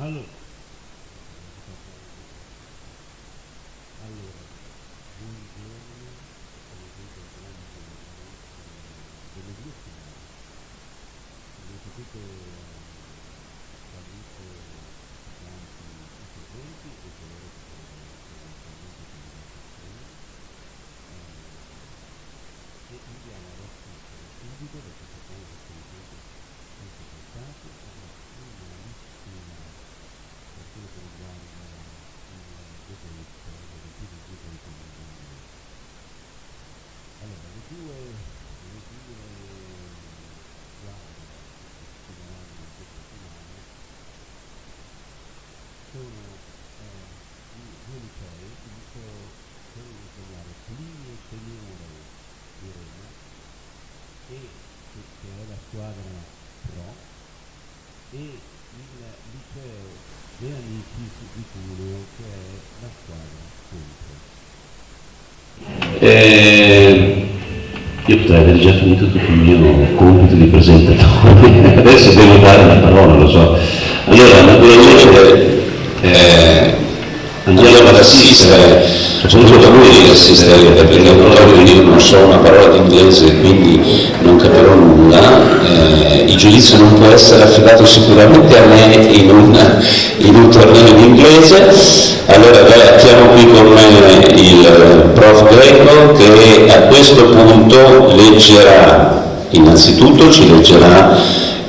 Allora, buongiorno, delle due finali. Innanzitutto saluto tanti i presenti e coloro che sono eventualmente con e andiamo ad assistere subito, perché sappiamo che sono tempi molto passati, alla finalissima per quello che riguarda il debate, l'Olimpiadi di debate in inglese. Allora, le due squadre che si sfideranno in questa finale sono due licei, il liceo territoriale Plinio Seniore di Roma che è la squadra pro, e il liceo De Amicis di Cuneo, che è la squadra contro. Io potrei aver già finito tutto il mio compito di presentatore, adesso devo dare la parola, lo so. Allora, naturalmente andiamo ad assistere, facendo da lui assistere, perché io non so una parola di inglese, quindi non capirò nulla. Il giudizio non può essere affidato sicuramente a me in un torneo in inglese. Allora chiamo qui con me il prof Greco, che a questo punto leggerà, innanzitutto ci leggerà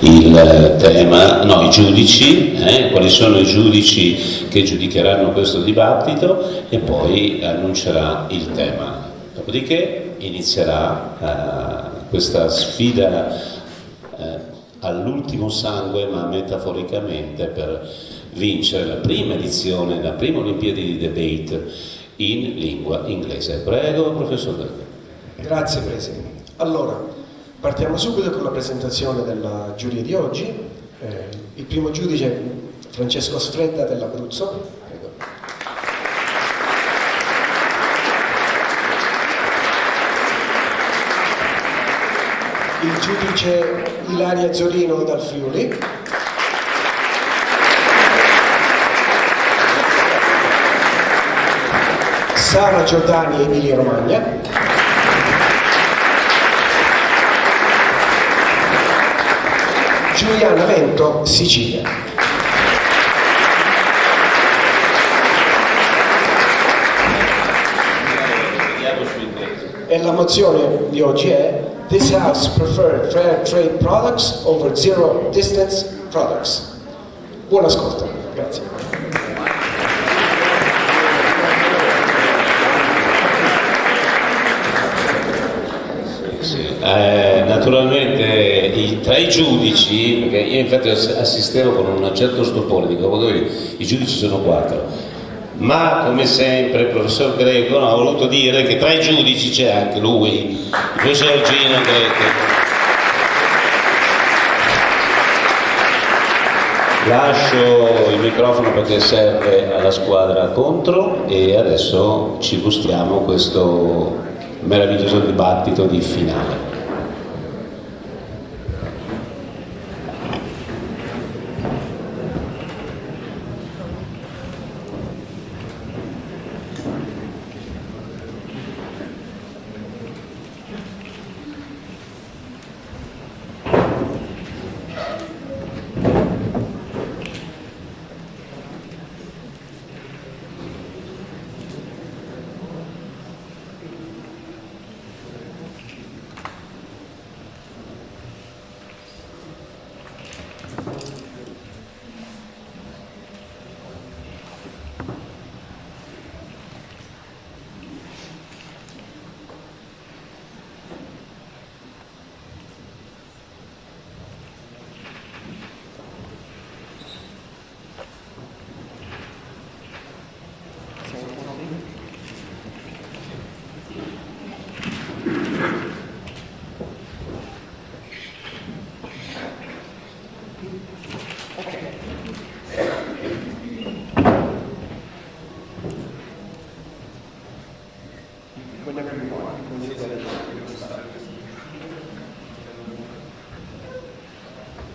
il tema, no, i giudici, quali sono i giudici che giudicheranno questo dibattito, e poi annuncerà il tema. Dopodiché inizierà questa sfida all'ultimo sangue, ma metaforicamente, per vincere la prima edizione, la prima Olimpiadi di debate in lingua inglese. Prego, professor Greco. Grazie Presidente. Allora, partiamo subito con la presentazione della giuria di oggi. Il primo giudice è Francesco Sfredda dell'Abruzzo. Prego. Il giudice Ilaria Zorino dal Friuli. Sara Giordani, Emilia Romagna. Giuliana Vento, Sicilia. E la mozione di oggi è: This House preferred fair trade products over zero distance products. Buon ascolto, grazie. Naturalmente tra i giudici, perché io infatti assistevo con un certo stupore, dico, i giudici sono 4, ma come sempre il professor Greco ha voluto dire che tra i giudici c'è anche lui, il professor Gino Greco. Lascio il microfono perché serve alla squadra contro, e adesso ci gustiamo questo meraviglioso dibattito di finale.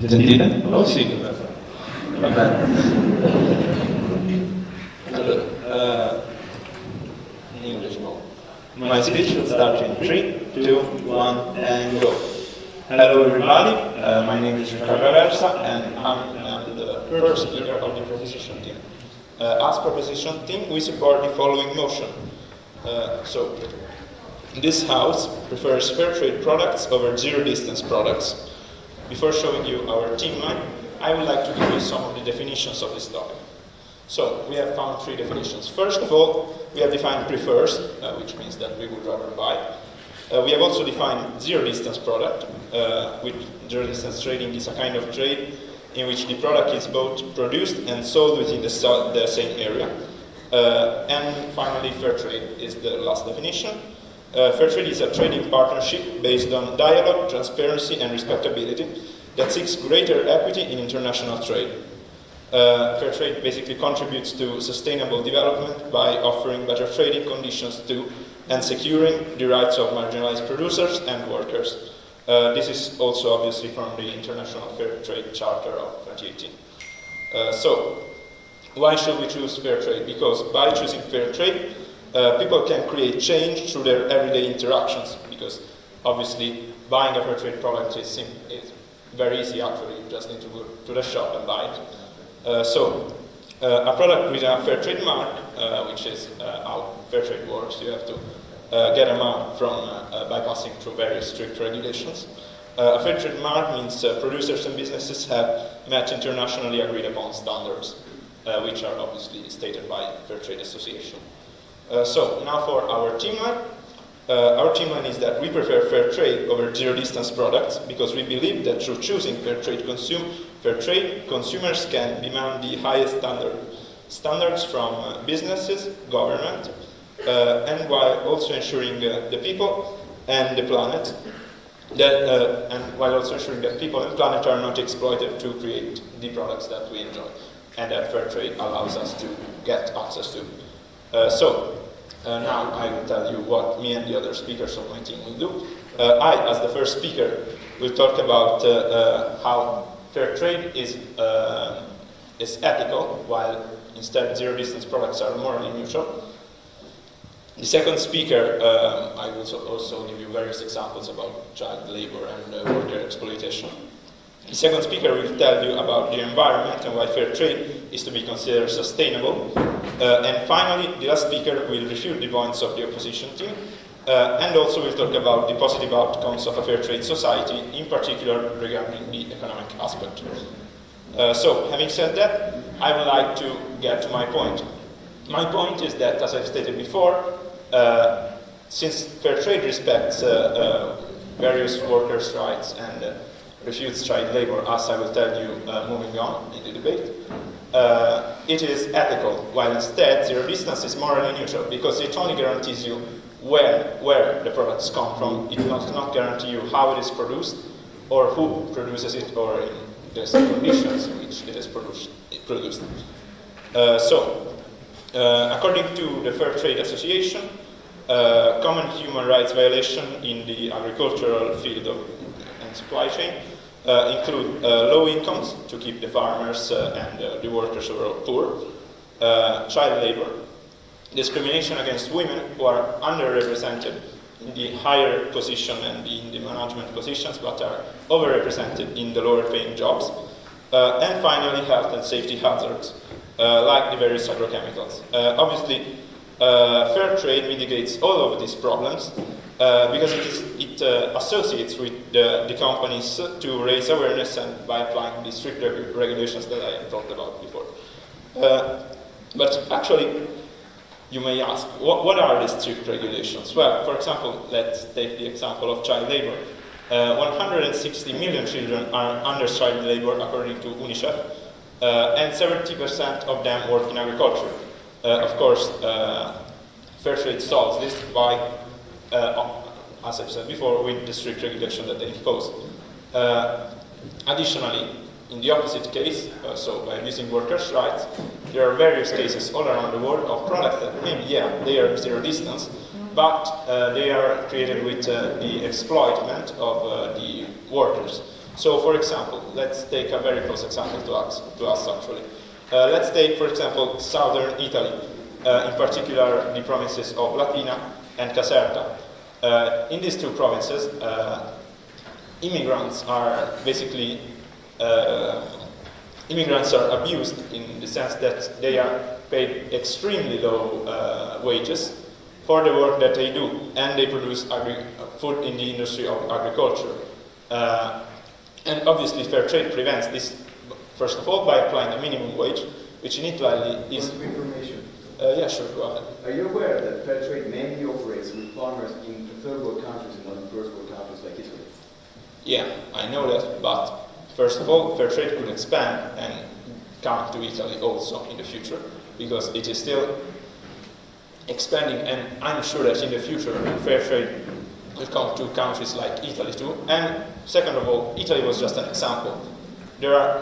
Sentite? Oh sì. Hello. In English mode. My speech will start in 3, 2, 1, and go. Hello everybody, my name is Riccardo Versa and I'm the first speaker of the proposition team. As proposition team, we support the following motion. So, this house prefers fair trade products over zero distance products. Before showing you our team line, I would like to give you some of the definitions of this topic. So, we have found 3 definitions. First of all, we have defined prefers, which means that we would rather buy. We have also defined zero-distance product, which zero-distance trading is a kind of trade in which the product is both produced and sold within the same area. And finally, fair trade is the last definition. Fair trade is a trading partnership based on dialogue, transparency, and respectability that seeks greater equity in international trade. Fair trade basically contributes to sustainable development by offering better trading conditions to and securing the rights of marginalized producers and workers. This is also obviously from the International Fair Trade Charter of 2018. So, why should we choose fair trade? Because by choosing fair trade, people can create change through their everyday interactions, because obviously buying a fair trade product is very easy actually, you just need to go to the shop and buy it. A product with a fair trade mark, which is how fair trade works, you have to get a mark from by passing through various strict regulations. A fair trade mark means producers and businesses have met internationally agreed upon standards, which are obviously stated by Fair Trade Association. So now for our team line. Our team line is that we prefer fair trade over zero-distance products because we believe that through choosing fair trade consumers can demand the highest standards from businesses, government, and while also ensuring the people and the planet that people and planet are not exploited to create the products that we enjoy and that fair trade allows us to get access to. Now I will tell you what me and the other speakers of my team will do. I, as the first speaker, will talk about how fair trade is ethical, while instead zero-distance products are morally neutral. The second speaker, I will also give you various examples about child labor and worker exploitation. The second speaker will tell you about the environment and why fair trade is to be considered sustainable. And finally, the last speaker will refute the points of the opposition team, and also will talk about the positive outcomes of a fair trade society, in particular regarding the economic aspect. So, having said that, I would like to get to my point. My point is that, as I've stated before, since fair trade respects various workers' rights and refutes child labor, as I will tell you moving on in the debate, it is ethical, while instead zero-distance is morally neutral, because it only guarantees you where the products come from. It does not guarantee you how it is produced, or who produces it, or in the conditions in which it is produced. According to the Fair Trade Association, common human rights violation in the agricultural field and supply chain include low incomes to keep the farmers and the workers overall poor, child labor, discrimination against women who are underrepresented in the higher position and in the management positions, but are overrepresented in the lower paying jobs, and finally health and safety hazards, like the various agrochemicals. Obviously, fair trade mitigates all of these problems because it associates with the companies to raise awareness and by applying the strict regulations that I have talked about before. But actually, you may ask, what are these strict regulations? Well, for example, let's take the example of child labor. 160 million children are under child labor according to UNICEF, and 70% of them work in agriculture. Of course, fair trade solves this by, as I've said before, with the strict regulation that they impose. Additionally, in the opposite case, so by abusing workers' rights, there are various cases all around the world of products that maybe, yeah, they are zero distance, but they are created with the exploitment of the workers. So, for example, let's take a very close example to us actually. Let's take, for example, southern Italy, in particular the provinces of Latina and Caserta. In these two provinces, immigrants are basically abused in the sense that they are paid extremely low wages for the work that they do, and they produce food in the industry of agriculture. And obviously fair trade prevents this, first of all, by applying a minimum wage, which in Italy is... Point of information. Yeah, sure, go ahead. Are you aware that fair trade mainly operates with farmers in third world countries and not in first world countries like Italy? Yeah, I know that, but first of all, fair trade could expand and come to Italy also in the future, because it is still expanding, and I'm sure that in the future fair trade will come to countries like Italy too. And second of all, Italy was just an example.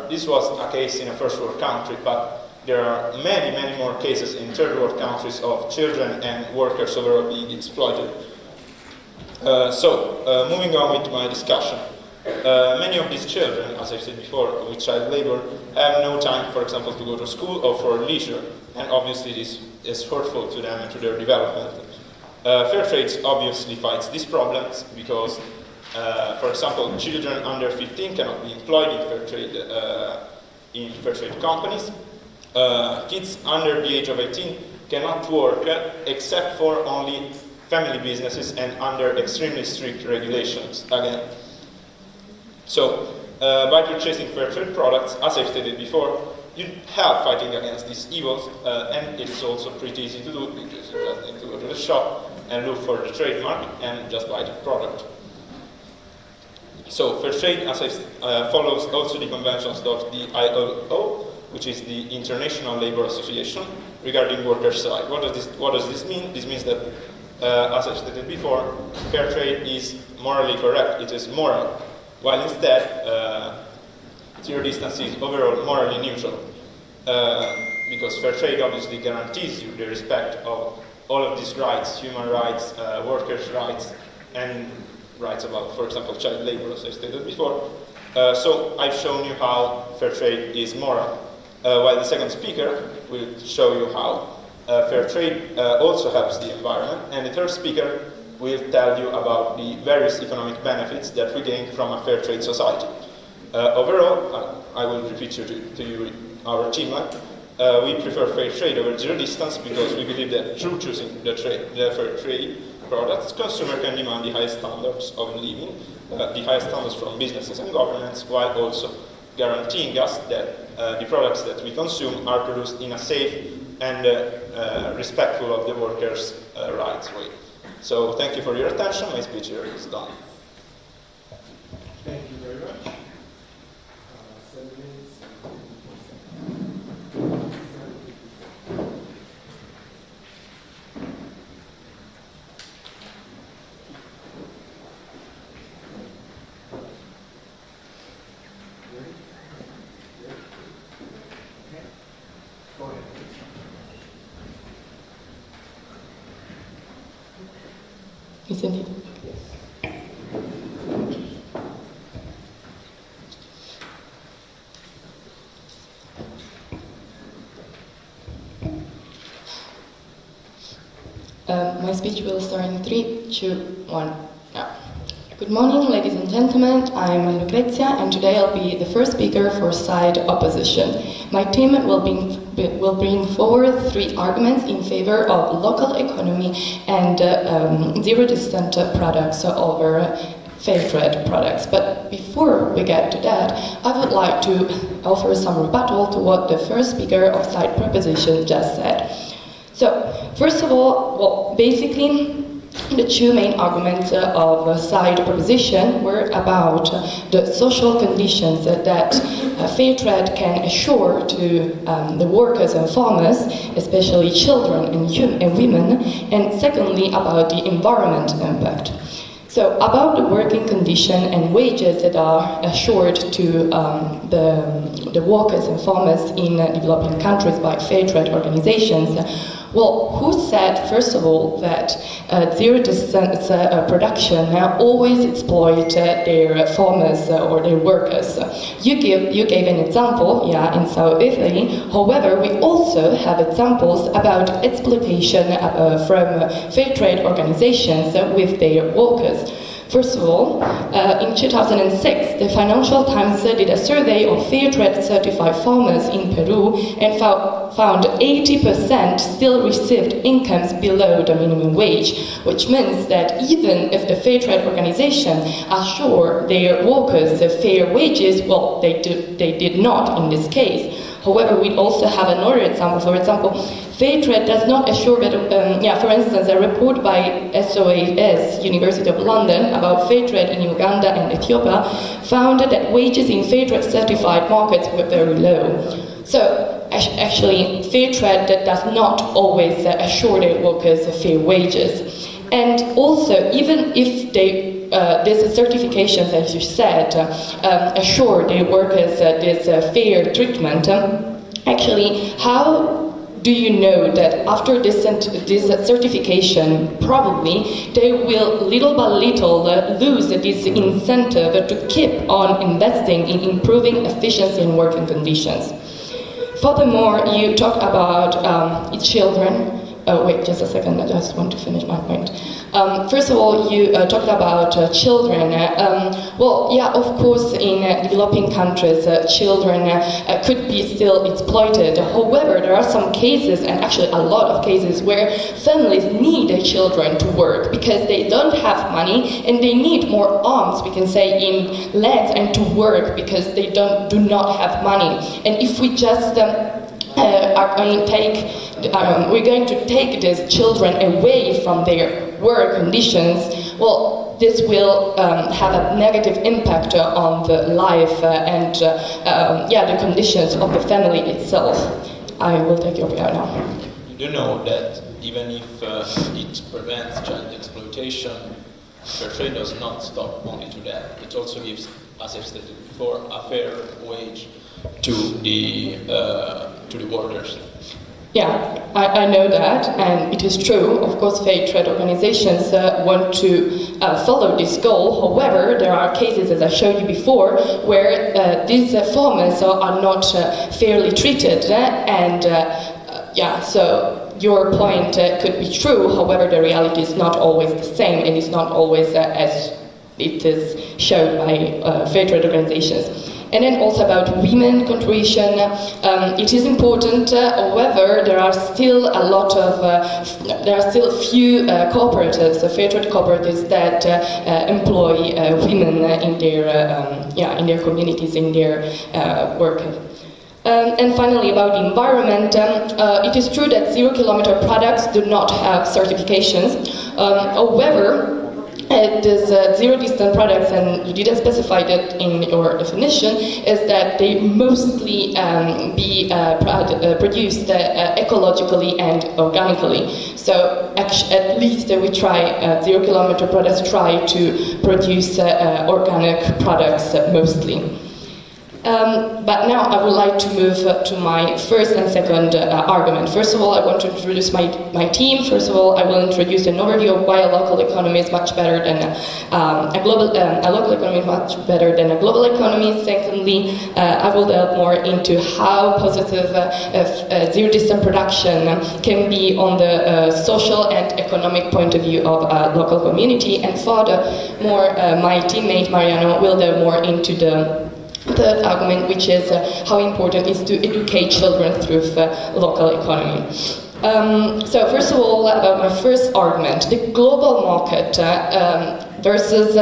This was a case in a first world country, but there are many, many more cases in third world countries of children and workers overall being exploited. Moving on with my discussion. Many of these children, as I said before, with child labor, have no time, for example, to go to school or for leisure, and obviously this is hurtful to them and to their development. Fair trade obviously fights these problems because, for example, children under 15 cannot be employed in fair trade companies. Kids under the age of 18 cannot work except for only family businesses and under extremely strict regulations again. So, by purchasing fair trade products, as I've stated before, you help fighting against these evils, and it's also pretty easy to do because you just need to go to the shop and look for the trademark and just buy the product. So, fair trade, as follows also the conventions of the ILO, which is the International Labour Association, regarding workers' rights. What does this mean? This means that, as I've stated before, fair trade is morally correct. It is moral, while instead zero distance is overall morally neutral, because fair trade obviously guarantees you the respect of all of these rights, human rights, workers' rights, and rights about, for example, child labor, as I stated before. So I've shown you how fair trade is moral, while the second speaker will show you how fair trade also helps the environment, and the third speaker will tell you about the various economic benefits that we gain from a fair trade society. Overall, I will repeat to you our achievement. We prefer fair trade over zero distance because we believe that through choosing the fair trade products, consumer can demand the highest standards of living, the highest standards from businesses and governments, while also guaranteeing us that the products that we consume are produced in a safe and respectful of the workers' rights way. So thank you for your attention. My speech here is done. Thank you very much. 7 minutes. Go ahead. Isn't it? My speech will start in 3, 2, 1, now. Good morning, ladies and gentlemen. I'm Lucrezia, and today I'll be the first speaker for side opposition. My team will bring forward 3 arguments in favor of local economy and zero-distant products over fair trade products. But before we get to that, I would like to offer some rebuttal to what the first speaker of side proposition just said. So, first of all, well, basically, the 2 main arguments of side proposition were about the social conditions that fair trade can assure to the workers and farmers, especially children and women, and secondly about the environment impact. So about the working condition and wages that are assured to the workers and farmers in developing countries by fair trade organizations, Well, who said, first of all, that zero distance production always exploit their farmers or their workers? You gave an example, in South Italy. However, we also have examples about exploitation from fair trade organizations with their workers. First of all, in 2006, the Financial Times did a survey of fair trade certified farmers in Peru and found 80% still received incomes below the minimum wage, which means that even if the fair trade organization assured their workers fair wages, well, they did not in this case. However, we also have another example. For example, fair trade does not assure that, for instance, a report by SOAS, University of London, about fair trade in Uganda and Ethiopia, found that wages in fair trade certified markets were very low. So, actually, fair trade does not always assure their workers fair wages. And also, even if these certifications, as you said, assure their workers this fair treatment, actually, how do you know that after this certification, probably they will little by little lose this incentive to keep on investing in improving efficiency and working conditions? Furthermore, you talk about children. Wait, just a second, I just want to finish my point. First of all, you talked about children. Of course, in developing countries, children could be still exploited. However, there are some cases, and actually a lot of cases, where families need their children to work because they don't have money and they need more arms, we can say, in legs and to work because they do not have money. And if we just we're going to take these children away from their work conditions, well, this will have a negative impact on the life and the conditions of the family itself. I will take your prayer now. You do know that even if it prevents child exploitation, fair trade does not stop only to that. It also gives, as I stated before, a fair wage to the workers. Yeah, I know that, and it is true. Of course, fair trade organizations want to follow this goal. However, there are cases, as I showed you before, where these farmers are not fairly treated, so your point could be true. However, the reality is not always the same, and it's not always as it is shown by fair trade organizations. And then also about women contribution, it is important. However, there are still few cooperatives, fair trade cooperatives that employ women in their communities, in their work. And finally, about the environment, it is true that zero-kilometer products do not have certifications. However, these zero-distance products, and you didn't specify that in your definition, is that they mostly be produced ecologically and organically. So at least we try, zero-kilometer products try to produce organic products mostly. But now I would like to move to my first and second argument. First of all, I want to introduce my team. First of all, I will introduce an overview of why a local economy is much better than a local economy is much better than a global economy. Secondly, I will delve more into how positive zero-distance production can be on the social and economic point of view of a local community. And furthermore, my teammate Mariano will delve more into the third argument, which is how important it is to educate children through local economy. So first of all, about my first argument, the global market versus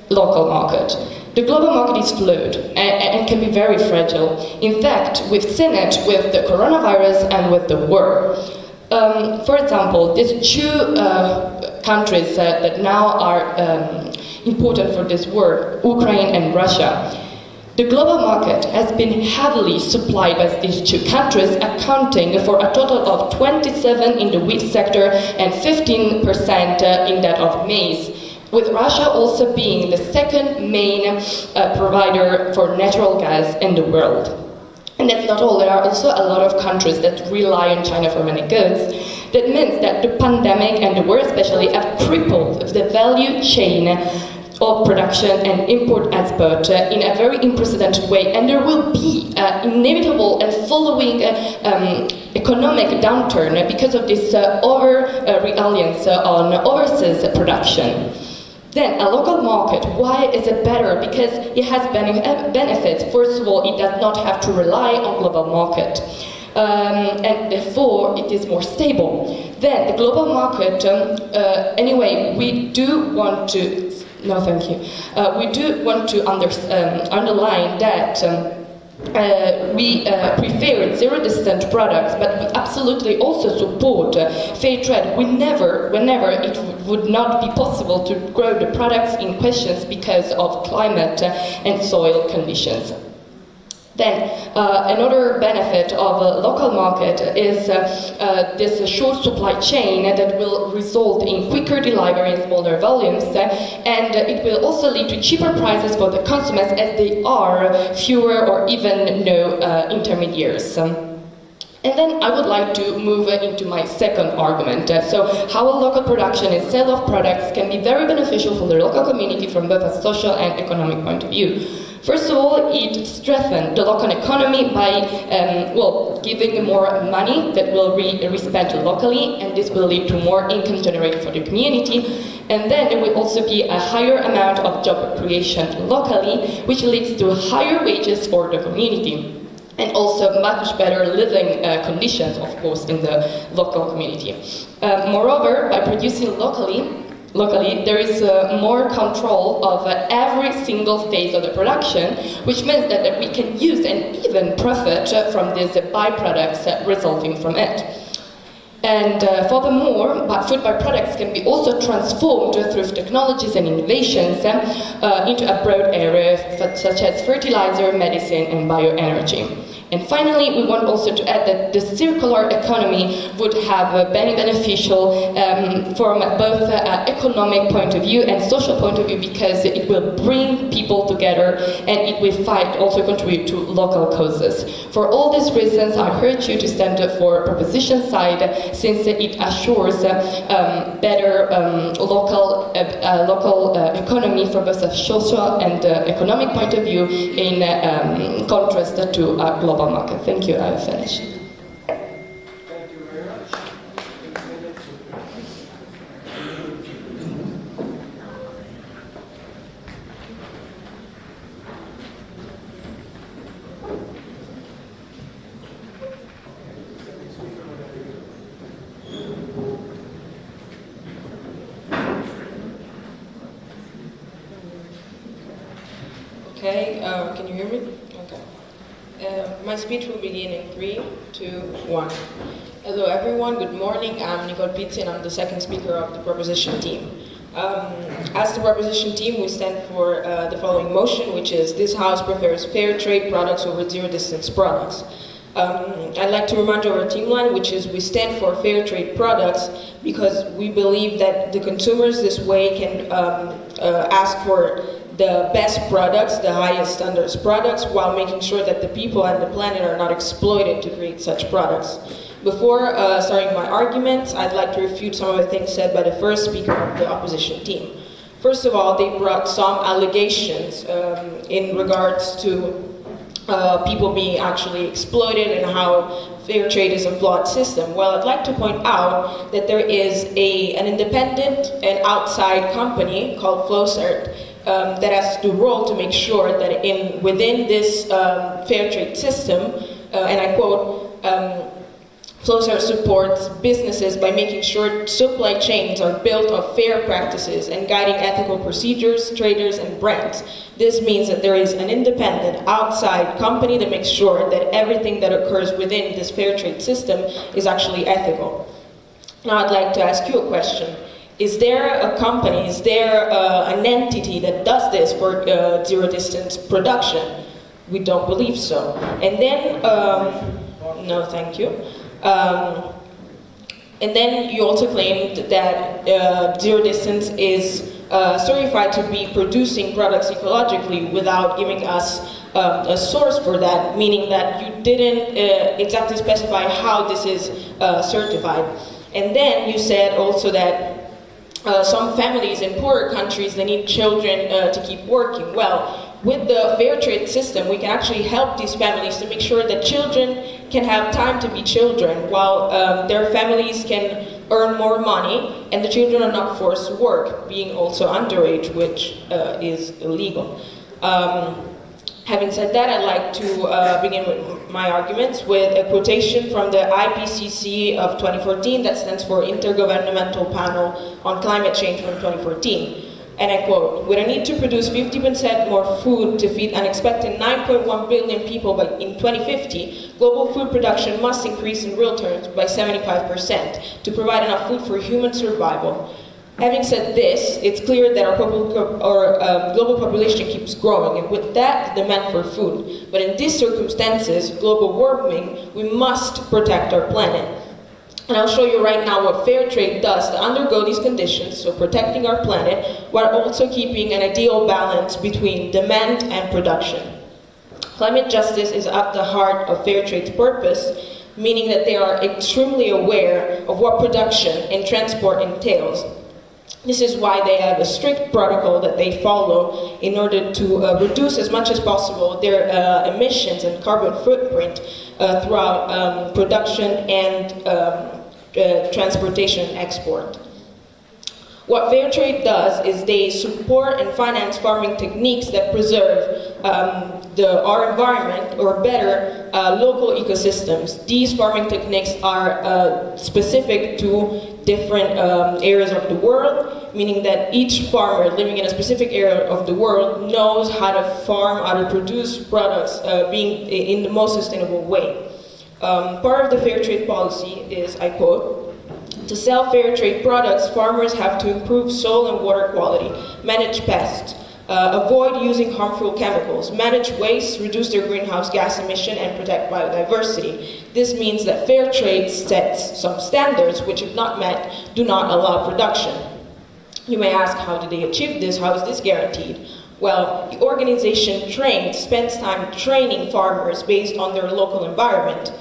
local market. The global market is fluid and can be very fragile. In fact, we've seen it with the coronavirus and with the war. For example, these two countries that now are important for this war, Ukraine and Russia. The global market has been heavily supplied by these two countries, accounting for a total of 27% in the wheat sector and 15% in that of maize, with Russia also being the second main provider for natural gas in the world. And that's not all, there are also a lot of countries that rely on China for many goods. That means that the pandemic and the war especially have crippled the value chain of production and import-export in a very unprecedented way, and there will be inevitable and following economic downturn because of this over-reliance on overseas production. Then, a local market, why is it better? Because it has benefits. First of all, it does not have to rely on global market. And therefore it is more stable. Then, the global market, anyway, we do want to, no thank you, we do want to underline that we prefer zero-distance products, but we absolutely also support fair trade whenever it would not be possible to grow the products in questions because of climate and soil conditions. Then, another benefit of a local market is this short supply chain that will result in quicker delivery in smaller volumes, and it will also lead to cheaper prices for the consumers as there are fewer or even no intermediaries. And then I would like to move into my second argument. So, how a local production and sale of products can be very beneficial for the local community from both a social and economic point of view. First of all, it strengthens the local economy by, giving more money that will be spent locally, and this will lead to more income generated for the community. And then there will also be a higher amount of job creation locally, which leads to higher wages for the community. And also much better living conditions, of course, in the local community. Moreover, by producing locally, there is more control of every single phase of the production, which means that we can use and even profit from these byproducts resulting from it. And furthermore, food byproducts can be also transformed through technologies and innovations into a broad area such as fertilizer, medicine, and bioenergy. And finally, we want also to add that the circular economy would have been beneficial from both economic point of view and social point of view, because it will bring people together and it will also contribute to local causes. For all these reasons, I urge you to stand up for proposition side, since it assures better local economy from both a social and economic point of view in contrast to a global market. Thank you, I have finished. Thank you very much. Okay, can you hear me? Okay. My speech will begin in 3, 2, 1. Hello everyone, good morning. I'm Nicole Pizzi and I'm the second speaker of the proposition team. As the proposition team, we stand for the following motion, which is this House prefers fair trade products over zero-distance products. I'd like to remind our team line, which is we stand for fair trade products because we believe that the consumers this way can ask for the best products, the highest standards products, while making sure that the people and the planet are not exploited to create such products. Before starting my argument, I'd like to refute some of the things said by the first speaker of the opposition team. First of all, they brought some allegations in regards to people being actually exploited and how fair trade is a flawed system. Well, I'd like to point out that there is an independent and outside company called Flowcert that has the role to make sure that within this fair trade system, and I quote, Flowcert supports businesses by making sure supply chains are built of fair practices and guiding ethical procedures, traders, and brands. This means that there is an independent outside company that makes sure that everything that occurs within this fair trade system is actually ethical. Now I'd like to ask you a question. Is there a company, is there an entity that does this for zero-distance production? We don't believe so. And then, no thank you. And then you also claimed that zero-distance is certified to be producing products ecologically without giving us a source for that, meaning that you didn't exactly specify how this is certified. And then you said also that some families in poorer countries, they need children to keep working. Well, with the fair trade system, we can actually help these families to make sure that children can have time to be children, while their families can earn more money, and the children are not forced to work, being also underage, which is illegal. Having said that, I'd like to begin with my arguments with a quotation from the IPCC of 2014, that stands for Intergovernmental Panel on Climate Change from 2014. And I quote, "With a need to produce 50% more food to feed an expected 9.1 billion people in 2050, global food production must increase in real terms by 75% to provide enough food for human survival." Having said this, it's clear that our global population keeps growing, and with that, the demand for food. But in these circumstances, global warming, we must protect our planet. And I'll show you right now what fair trade does to undergo these conditions, so protecting our planet, while also keeping an ideal balance between demand and production. Climate justice is at the heart of fair trade's purpose, meaning that they are extremely aware of what production and transport entails. This is why they have a strict protocol that they follow in order to reduce as much as possible their emissions and carbon footprint throughout production and transportation and export. What fair trade does is they support and finance farming techniques that preserve our environment, or better, local ecosystems. These farming techniques are specific to different areas of the world, meaning that each farmer living in a specific area of the world knows how to farm, how to produce products being in the most sustainable way. Part of the fair trade policy is, I quote, "To sell fair trade products, farmers have to improve soil and water quality, manage pests, avoid using harmful chemicals, manage waste, reduce their greenhouse gas emission, and protect biodiversity." This means that fair trade sets some standards which, if not met, do not allow production. You may ask, how do they achieve this? How is this guaranteed? Well, the organization spends time training farmers based on their local environment,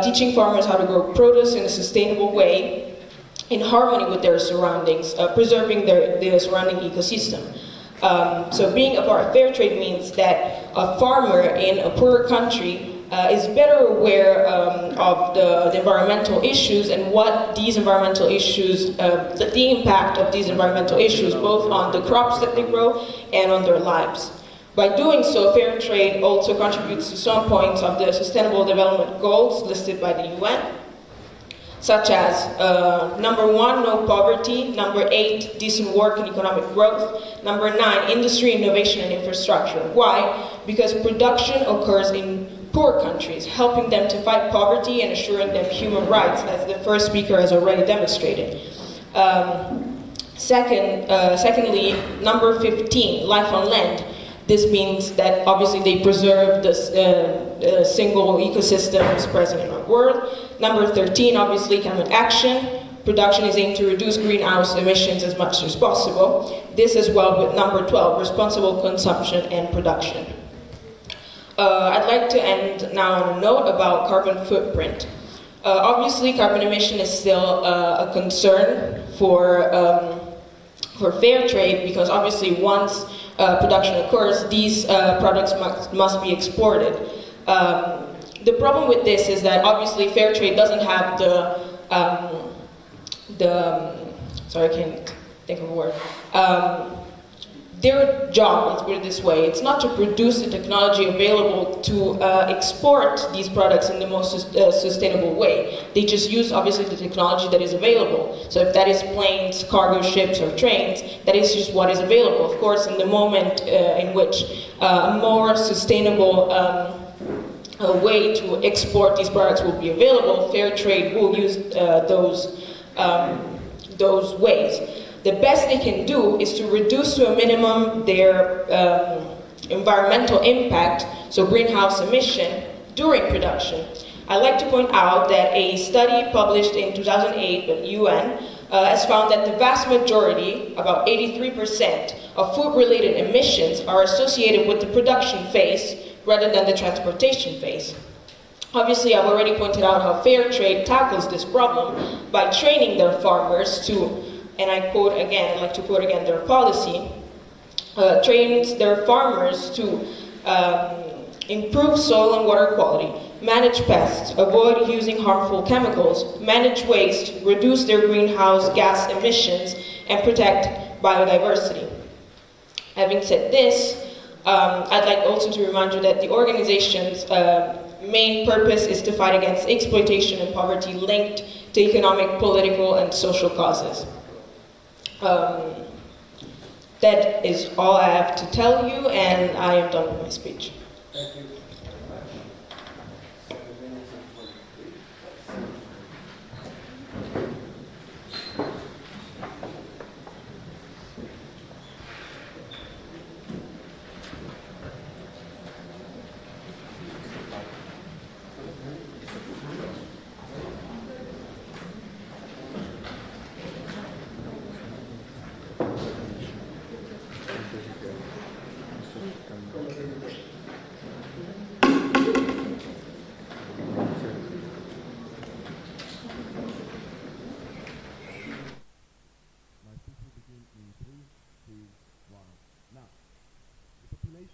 teaching farmers how to grow produce in a sustainable way, in harmony with their surroundings, preserving their surrounding ecosystem. So being a part of fair trade means that a farmer in a poorer country is better aware of the environmental issues and what these environmental issues, the impact of these environmental issues, both on the crops that they grow and on their lives. By doing so, fair trade also contributes to some points of the Sustainable Development Goals listed by the UN, such as number 1, no poverty, number 8, decent work and economic growth, number 9, industry, innovation and infrastructure. Why? Because production occurs in poor countries, helping them to fight poverty and assuring them human rights, as the first speaker has already demonstrated. Secondly, number 15, life on land. This means that obviously they preserve the single ecosystems present in our world. Number 13, obviously, climate action. Production is aimed to reduce greenhouse emissions as much as possible. This as well with number 12, responsible consumption and production. I'd like to end now on a note about carbon footprint. Obviously, carbon emission is still a concern for fair trade, because obviously once production occurs, these products must be exported. The problem with this is that obviously fair trade doesn't have sorry, I can't think of a word. Their job, let's put it this way, it's not to produce the technology available to export these products in the most sustainable way. They just use, obviously, the technology that is available. So if that is planes, cargo ships, or trains, that is just what is available. Of course, in the moment in which a more sustainable way to export these products will be available, fair trade will use those ways. The best they can do is to reduce to a minimum their environmental impact, so greenhouse emission, during production. I'd like to point out that a study published in 2008 by the UN has found that the vast majority, about 83%, of food-related emissions are associated with the production phase, rather than the transportation phase. Obviously, I've already pointed out how fair trade tackles this problem by training their farmers to, and I quote again, I'd like to quote again their policy, trains their farmers to improve soil and water quality, manage pests, avoid using harmful chemicals, manage waste, reduce their greenhouse gas emissions, and protect biodiversity. Having said this, I'd like also to remind you that the organization's main purpose is to fight against exploitation and poverty linked to economic, political, and social causes. That is all I have to tell you, and I am done with my speech. Thank you.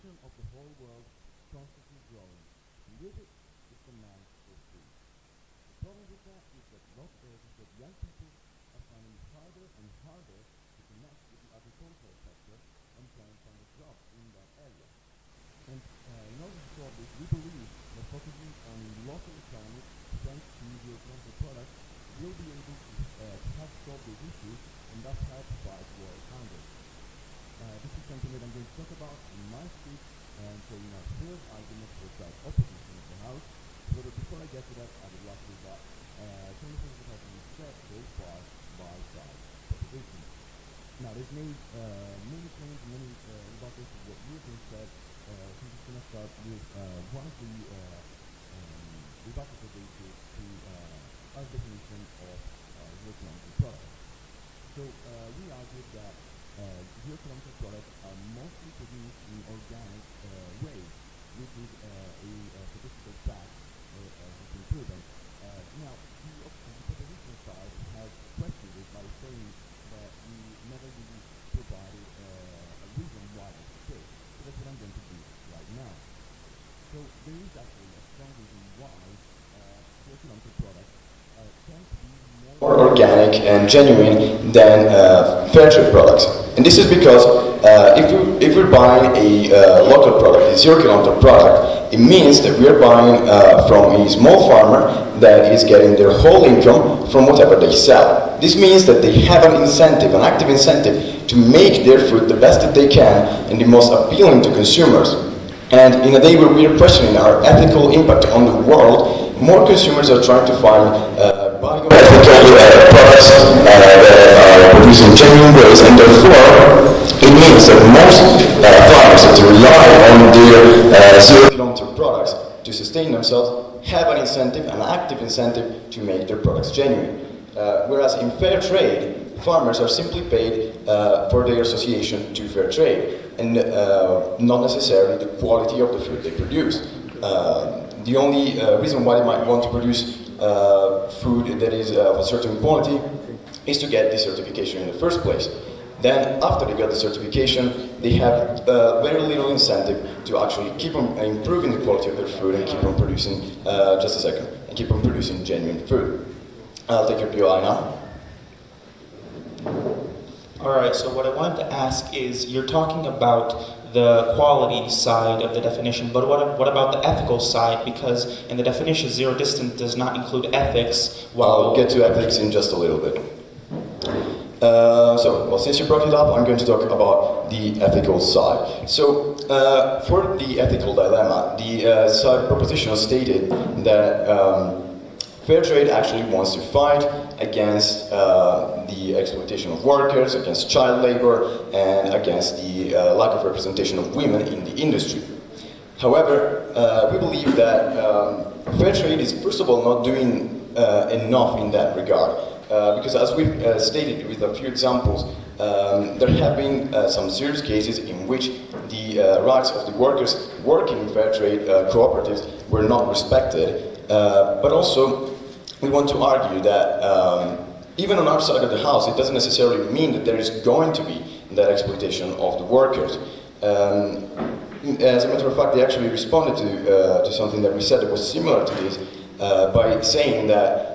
Of the whole world constantly growing, and with it is demand for food. The problem with that is that young people are finding it harder and harder to connect with the agricultural sector and try and find a job in that area. And in order to solve this, we believe that focusing on local economy, thanks to your local products, will be able to help solve these issues and thus help fight world hunger. This is something that I'm going to talk about in my speech, and so in our third argument for side opposition of the House. But before I get to that, I would like to some of the things that have been said so far by side opposition. Now, there's many claims, many about this what you've been said. So I'm just going to start with one of the rebuttals that they did to our definition of economic products. So we argued that economic products are mostly produced in organic ways, which is a statistical fact has been proven. Now, the proposition side has questioned it by saying that we never really provided a reason why that's the case. So that's what I'm going to do right now. So there is actually a strong reason why economic products tend to be more organic and genuine than fair trade products. And this is because if we're buying a local product, a 0 kilometer product, it means that we're buying from a small farmer that is getting their whole income from whatever they sell. This means that they have an incentive, an active incentive, to make their food the best that they can and the most appealing to consumers. And in a day where we are questioning our ethical impact on the world, more consumers are trying to find ethical products that are produced in genuine ways, and therefore it means that most farmers that rely on their 0 kilometer products to sustain themselves have an incentive, an active incentive, to make their products genuine. Whereas in fair trade, farmers are simply paid for their association to fair trade, and not necessarily the quality of the food they produce. The only reason why they might want to produce food that is of a certain quality is to get the certification in the first place. Then, after they get the certification, they have very little incentive to actually keep on improving the quality of their food and keep on producing, just a second, and keep on producing genuine food. I'll take your POI now. Alright, so what I wanted to ask is, you're talking about the quality side of the definition, but what about the ethical side? Because in the definition, zero distance does not include ethics. I'll get to ethics in just a little bit. Since you brought it up, I'm going to talk about the ethical side. So, for the ethical dilemma, the side proposition stated that fair trade actually wants to fight against the exploitation of workers, against child labor, and against the lack of representation of women in the industry. However, we believe that fair trade is, first of all, not doing enough in that regard. Because as we've stated with a few examples, there have been some serious cases in which the rights of the workers working in fair trade cooperatives were not respected, but also we want to argue that even on our side of the house, it doesn't necessarily mean that there is going to be that exploitation of the workers. As a matter of fact, they actually responded to something that we said that was similar to this by saying that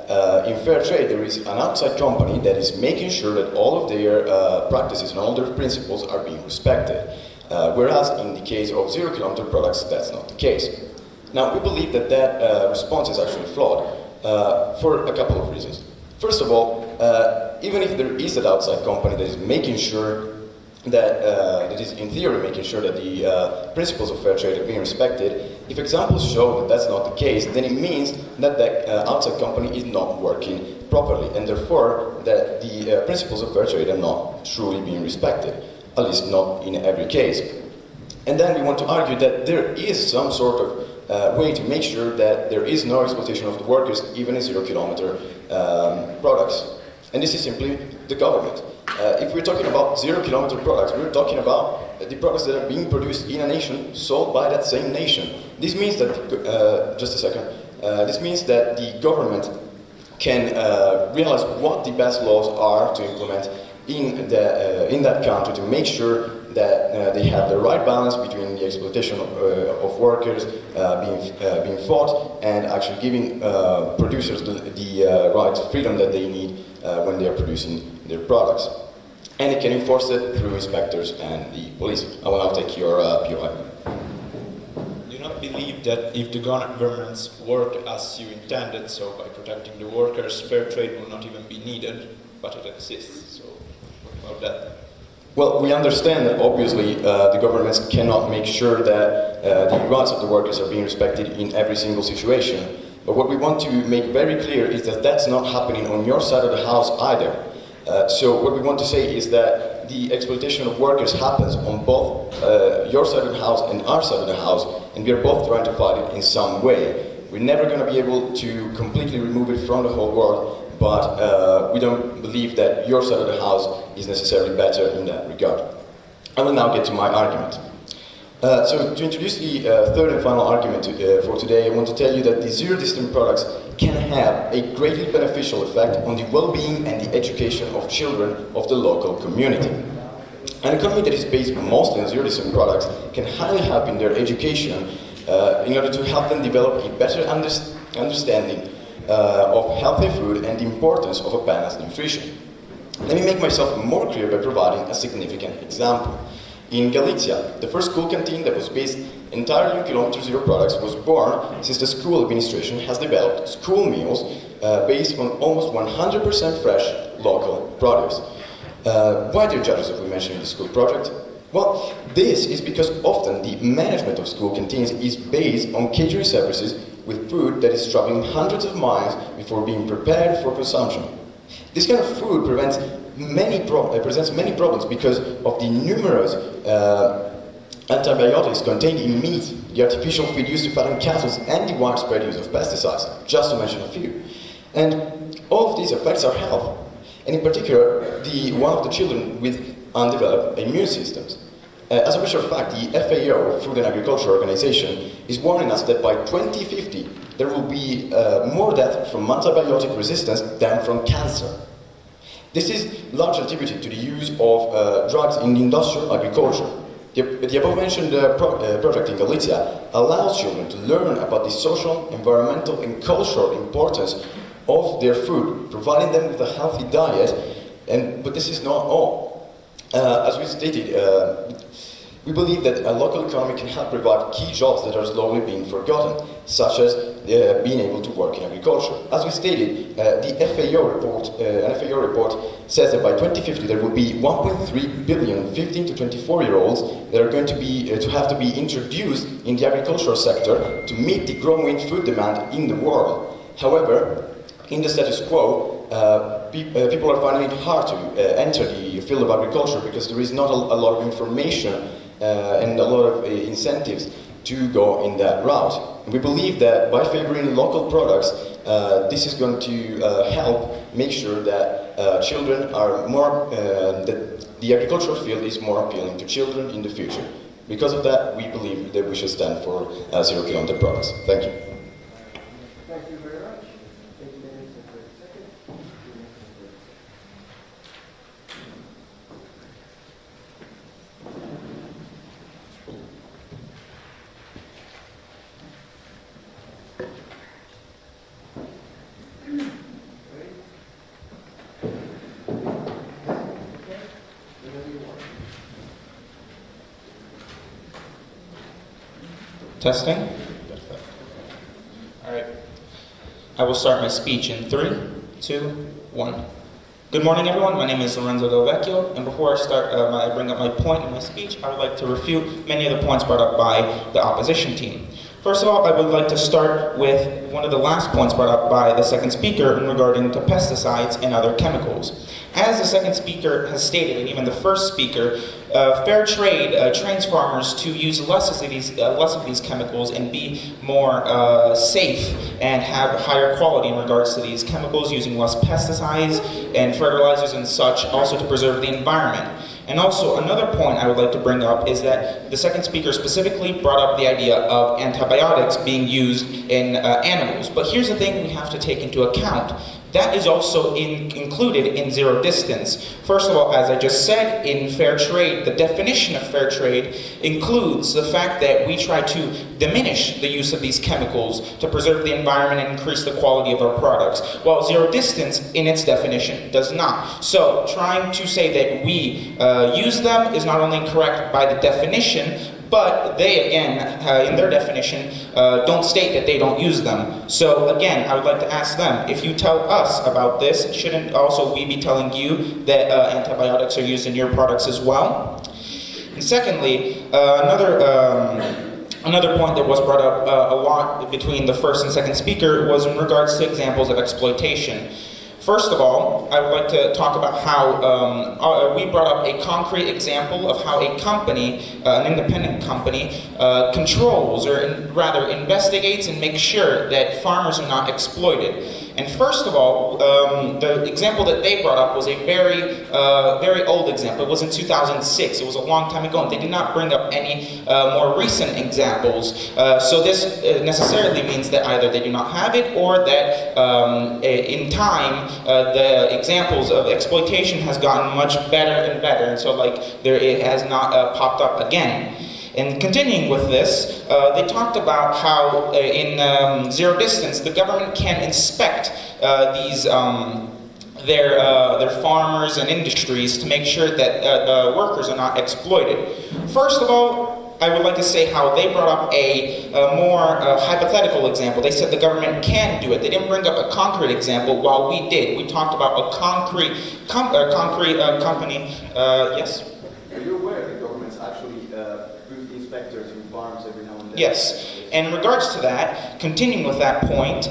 in fair trade there is an outside company that is making sure that all of their practices and all their principles are being respected. Whereas in the case of zero-kilometer products, that's not the case. Now, we believe that that response is actually flawed for a couple of reasons. First of all, even if there is an outside company that is making sure that is in theory making sure that the principles of fair trade are being respected, if examples show that that's not the case, then it means that that outside company is not working properly, and therefore that the principles of fair trade are not truly being respected, at least not in every case. And then we want to argue that there is some sort of way to make sure that there is no exploitation of the workers, even in zero-kilometer products. And this is simply the government. If we're talking about zero-kilometer products, we're talking about the products that are being produced in a nation, sold by that same nation. This means that, this means that the government can realize what the best laws are to implement in that country to make sure that they have the right balance between the exploitation of workers being fought and actually giving producers the right freedom that they need when they are producing their products. And it can enforce it through inspectors and the police. I will now take your POI. Do you not believe that if the governments work as you intended, so by protecting the workers, fair trade will not even be needed, but it exists? So what about that? Well, we understand that obviously the governments cannot make sure that the rights of the workers are being respected in every single situation. But what we want to make very clear is that that's not happening on your side of the house either. So what we want to say is that the exploitation of workers happens on both your side of the house and our side of the house, and we are both trying to fight it in some way. We're never going to be able to completely remove it from the whole world, but we don't believe that your side of the house is necessarily better in that regard. I will now get to my argument. So to introduce the third and final argument for today, I want to tell you that the zero-distance products can have a greatly beneficial effect on the well-being and the education of children of the local community. An economy that is based mostly on zero-distance products can highly help in their education in order to help them develop a better understanding of healthy food and the importance of a balanced nutrition. Let me make myself more clear by providing a significant example. In Galicia, the first school canteen that was based entirely on kilometer zero products was born since the school administration has developed school meals based on almost 100% fresh local produce. Why, dear judges, have we mentioned the school project? Well, this is because often the management of school canteens is based on catering services with food that is traveling hundreds of miles before being prepared for consumption. This kind of food presents many problems because of the numerous antibiotics contained in meat, the artificial feed used to fatten cattle, and the widespread use of pesticides, just to mention a few. And all of these affects our health, and in particular, the one of the children with undeveloped immune systems. As a matter of fact, the FAO, Food and Agriculture Organization, is warning us that by 2050, there will be more death from antibiotic resistance than from cancer. This is largely attributed to the use of drugs in industrial agriculture. The above-mentioned project in Galicia allows children to learn about the social, environmental, and cultural importance of their food, providing them with a healthy diet. But this is not all. As we stated, we believe that a local economy can help provide key jobs that are slowly being forgotten, such as being able to work in agriculture. As we stated, the an FAO report says that by 2050 there will be 1.3 billion 15 to 24-year-olds that are going to have to be introduced in the agricultural sector to meet the growing food demand in the world. However, in the status quo, people are finding it hard to enter the field of agriculture because there is not a lot of information and a lot of incentives to go in that route. We believe that by favoring local products, this is going to help make sure that children are more, that the agricultural field is more appealing to children in the future. Because of that, we believe that we should stand for 0 kilometer products. Thank you. Thank you very much. 8 minutes and 30 seconds. Testing? Perfect. All right. I will start my speech in 3, 2, 1. Good morning, everyone. My name is Lorenzo Del Vecchio, and before I start, I bring up my point in my speech, I would like to refute many of the points brought up by the opposition team. First of all, I would like to start with one of the last points brought up by the second speaker in regarding to pesticides and other chemicals. As the second speaker has stated, and even the first speaker, fair trade trains farmers to use less of these chemicals and be more safe and have higher quality in regards to these chemicals, using less pesticides and fertilizers and such, also to preserve the environment. And also, another point I would like to bring up is that the second speaker specifically brought up the idea of antibiotics being used in animals. But here's the thing we have to take into account. That is also included in zero distance. First of all, as I just said, in fair trade, the definition of fair trade includes the fact that we try to diminish the use of these chemicals to preserve the environment and increase the quality of our products, while zero distance, in its definition, does not. So, trying to say that we use them is not only incorrect by the definition, but they, again, in their definition, don't state that they don't use them. So, again, I would like to ask them, if you tell us about this, shouldn't also we be telling you that antibiotics are used in your products as well? And secondly, another point that was brought up a lot between the first and second speaker was in regards to examples of exploitation. First of all, I would like to talk about how we brought up a concrete example of how a company, an independent company, controls, or rather investigates and makes sure that farmers are not exploited. And first of all, the example that they brought up was a very old example. It was in 2006. It was a long time ago, and they did not bring up any more recent examples. So this necessarily means that either they do not have it, or that in time, the examples of exploitation has gotten much better and better, and so it has not popped up again. And continuing with this, they talked about how in zero distance, the government can inspect their farmers and industries to make sure that workers are not exploited. First of all, I would like to say how they brought up a more hypothetical example. They said the government can do it. They didn't bring up a concrete example, while we did. We talked about a concrete company. Yes? Are you aware that governments actually bring inspectors in farms every now and then? Yes. And in regards to that, continuing with that point,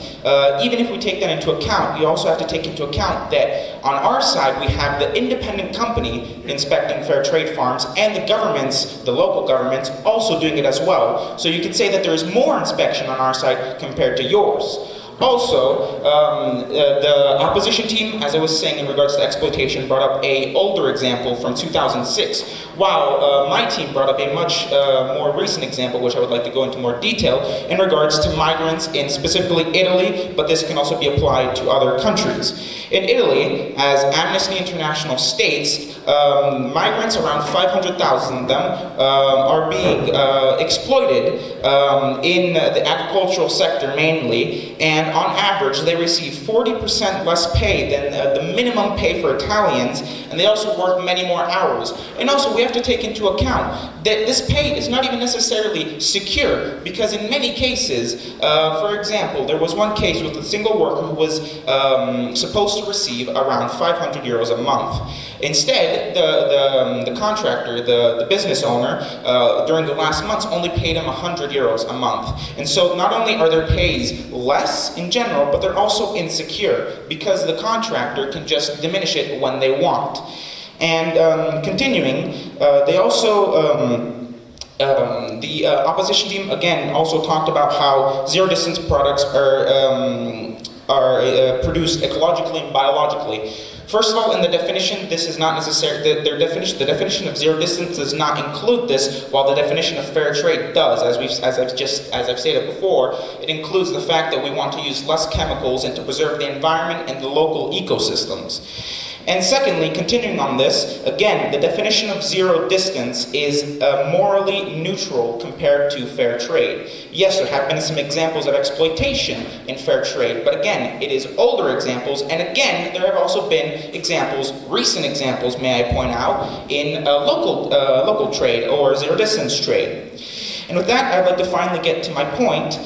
even if we take that into account, we also have to take into account that on our side we have the independent company inspecting fair trade farms, and the governments, the local governments, also doing it as well. So you could say that there is more inspection on our side compared to yours. Also, the opposition team, as I was saying in regards to exploitation, brought up an older example from 2006, while my team brought up a much more recent example, which I would like to go into more detail, in regards to migrants in specifically Italy, but this can also be applied to other countries. In Italy, as Amnesty International states, migrants, around 500,000 of them, are being exploited in the agricultural sector mainly, and on average they receive 40% less pay than the minimum pay for Italians, and they also work many more hours. And also we have to take into account that this pay is not even necessarily secure, because in many cases, for example, there was one case with a single worker who was supposed to receive around 500 euros a month. Instead, the contractor, the business owner, during the last months only paid him 100 euros a month. And so not only are their pays less in general, but they're also insecure, because the contractor can just diminish it when they want. And continuing, they also the opposition team again also talked about how zero distance products are produced ecologically and biologically. First of all, in the definition, this is not necessary. The definition of zero distance does not include this, while the definition of fair trade does. As I've stated before, it includes the fact that we want to use less chemicals and to preserve the environment and the local ecosystems. And secondly, continuing on this, again, the definition of zero distance is morally neutral compared to fair trade. Yes, there have been some examples of exploitation in fair trade, but again, it is older examples, and again, there have also been examples, recent examples, may I point out, in local trade or zero distance trade. And with that, I'd like to finally get to my point,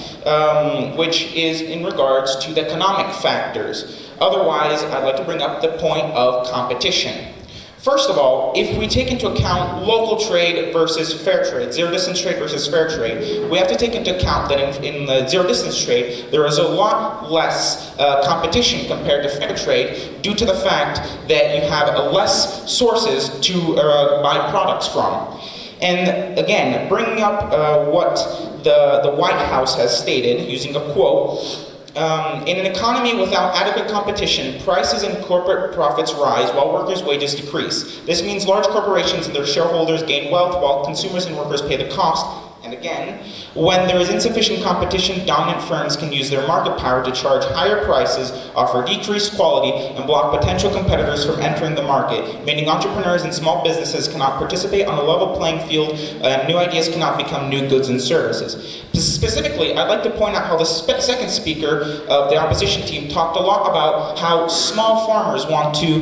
which is in regards to the economic factors. Otherwise, I'd like to bring up the point of competition. First of all, if we take into account local trade versus fair trade, zero distance trade versus fair trade, we have to take into account that in the zero distance trade, there is a lot less competition compared to fair trade due to the fact that you have less sources to buy products from. And again, bringing up what the White House has stated, using a quote, in an economy without adequate competition, prices and corporate profits rise while workers' wages decrease. This means large corporations and their shareholders gain wealth while consumers and workers pay the cost. And again, when there is insufficient competition, dominant firms can use their market power to charge higher prices, offer decreased quality, and block potential competitors from entering the market, meaning entrepreneurs and small businesses cannot participate on a level playing field, and new ideas cannot become new goods and services. Specifically, I'd like to point out how the second speaker of the opposition team talked a lot about how small farmers want to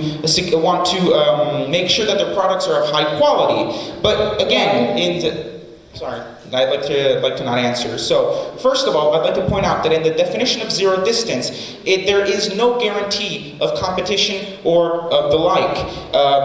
make sure that their products are of high quality. But again, I'd like to not answer. So, first of all, I'd like to point out that in the definition of zero distance, there is no guarantee of competition or of the like.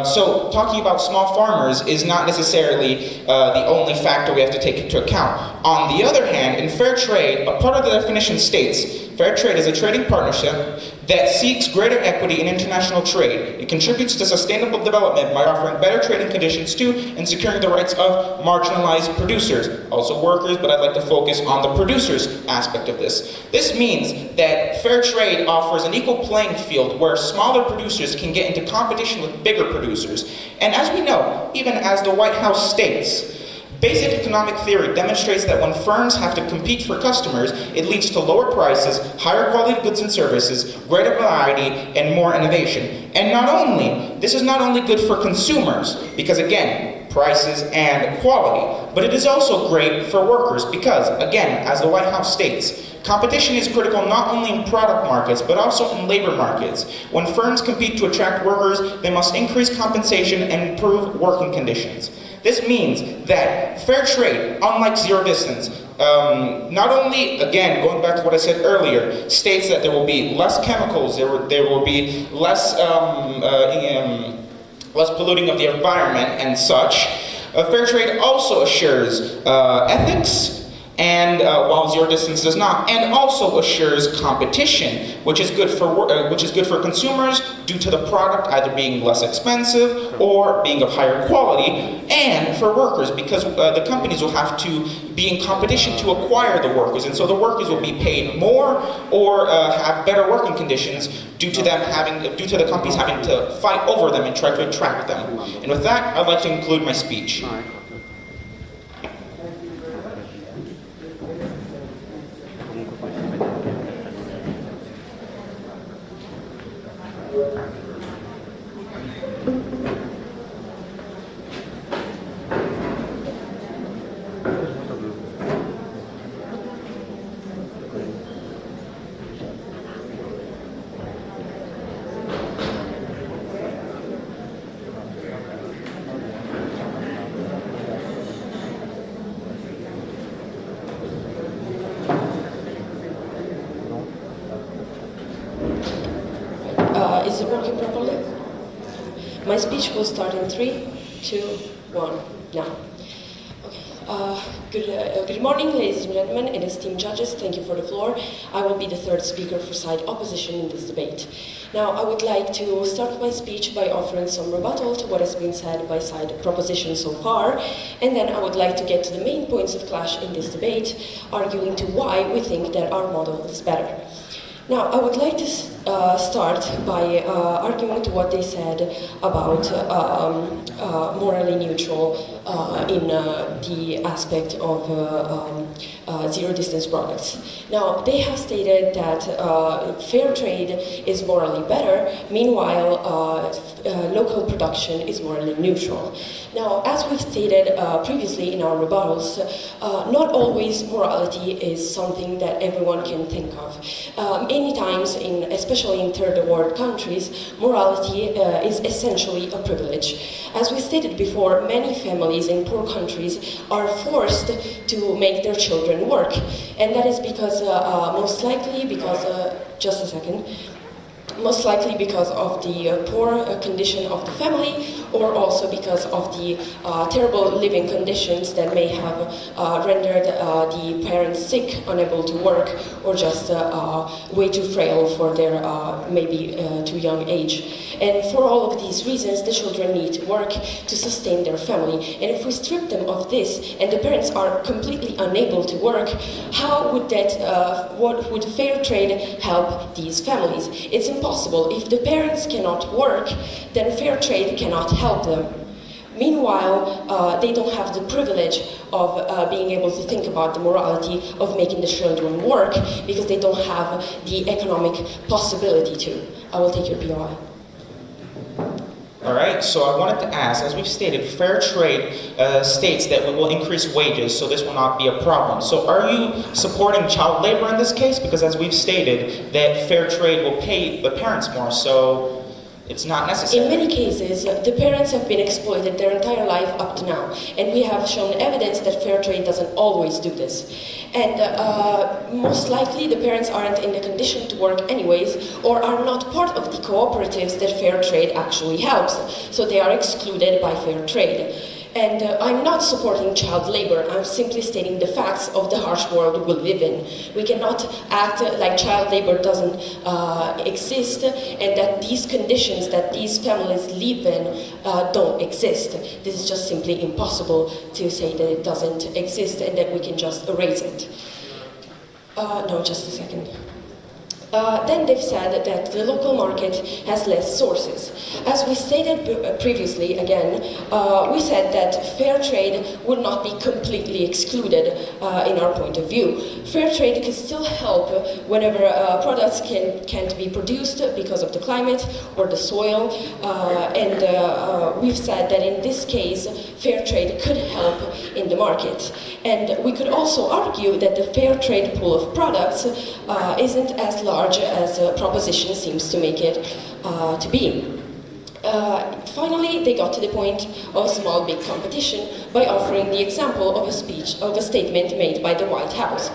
So, talking about small farmers is not necessarily the only factor we have to take into account. On the other hand, in fair trade, a part of the definition states, fair trade is a trading partnership that seeks greater equity in international trade. It contributes to sustainable development by offering better trading conditions to and securing the rights of marginalized producers, also workers, but I'd like to focus on the producers aspect of this. This means that fair trade offers an equal playing field where smaller producers can get into competition with bigger producers. And as we know, even as the White House states, basic economic theory demonstrates that when firms have to compete for customers, it leads to lower prices, higher quality goods and services, greater variety, and more innovation. And this is not only good for consumers, because again, prices and quality, but it is also great for workers because, again, as the White House states, competition is critical not only in product markets, but also in labor markets. When firms compete to attract workers, they must increase compensation and improve working conditions. This means that fair trade, unlike zero distance, not only, again, going back to what I said earlier, states that there will be less chemicals, there will be less polluting of the environment and such. Fair trade also assures ethics, and while zero distance does not, and also assures competition, which is good for consumers due to the product either being less expensive or being of higher quality, and for workers because the companies will have to be in competition to acquire the workers, and so the workers will be paid more or have better working conditions due to the companies having to fight over them and try to attract them. And with that, I'd like to conclude my speech. Is it working properly? My speech will start in 3, 2, 1, now. Okay. Good morning, ladies and gentlemen, and esteemed judges. Thank you for the floor. I will be the third speaker for side opposition in this debate. Now, I would like to start my speech by offering some rebuttal to what has been said by side proposition so far, and then I would like to get to the main points of clash in this debate, arguing to why we think that our model is better. Now, I would like to start by arguing to what they said about morally neutral in the aspect of zero-distance products. Now, they have stated that fair trade is morally better, meanwhile, local production is morally neutral. Now, as we've stated previously in our rebuttals, not always morality is something that everyone can think of. Many times, especially in third world countries, morality is essentially a privilege. As we stated before, many families in poor countries are forced to make their children work, and that is because, most likely because of the poor condition of the family, or also because of the terrible living conditions that may have rendered the parents sick, unable to work, or just way too frail for their maybe too young age. And for all of these reasons, the children need to work to sustain their family. And if we strip them of this, and the parents are completely unable to work, how would what would fair trade help these families? It's impossible. If the parents cannot work, then fair trade cannot help them. Meanwhile, they don't have the privilege of being able to think about the morality of making the children work because they don't have the economic possibility to. I will take your POI. All right, so I wanted to ask, as we've stated, fair trade states that we will increase wages, so this will not be a problem. So are you supporting child labor in this case? Because as we've stated, that fair trade will pay the parents more, so it's not necessary. In many cases, the parents have been exploited their entire life up to now, and we have shown evidence that fair trade doesn't always do this. And most likely the parents aren't in the condition to work anyways, or are not part of the cooperatives that fair trade actually helps, so they are excluded by fair trade. And I'm not supporting child labor, I'm simply stating the facts of the harsh world we live in. We cannot act like child labor doesn't exist, and that these conditions that these families live in don't exist. This is just simply impossible to say that it doesn't exist and that we can just erase it. No, just a second. Then they've said that the local market has less sources. As we stated previously, again, we said that fair trade would not be completely excluded in our point of view. Fair trade can still help whenever products can't be produced because of the climate or the soil, and we've said that in this case, fair trade could help in the market. And we could also argue that the fair trade pool of products isn't as large as a proposition seems to make it to be. Finally, they got to the point of small big competition by offering the example of a statement made by the White House.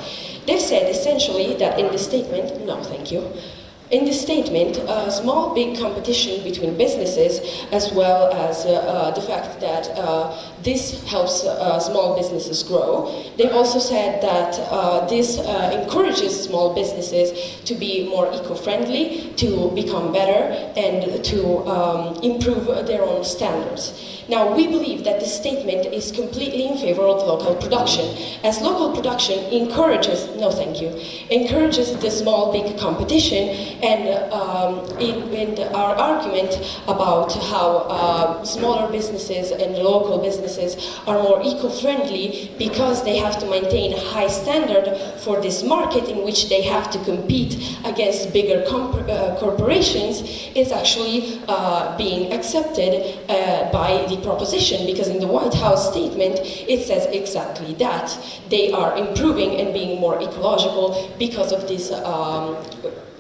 They said essentially that in the statement, no thank you, in this statement, small big competition between businesses, as well as the fact that this helps small businesses grow. They've also said that this encourages small businesses to be more eco-friendly, to become better, and to improve their own standards. Now, we believe that this statement is completely in favor of local production, as local production encourages, no thank you, encourages the small big competition, and in our argument about how smaller businesses and local businesses are more eco-friendly because they have to maintain a high standard for this market in which they have to compete against bigger corporations, is actually being accepted by the proposition, because in the White House statement it says exactly that. They are improving and being more ecological because of this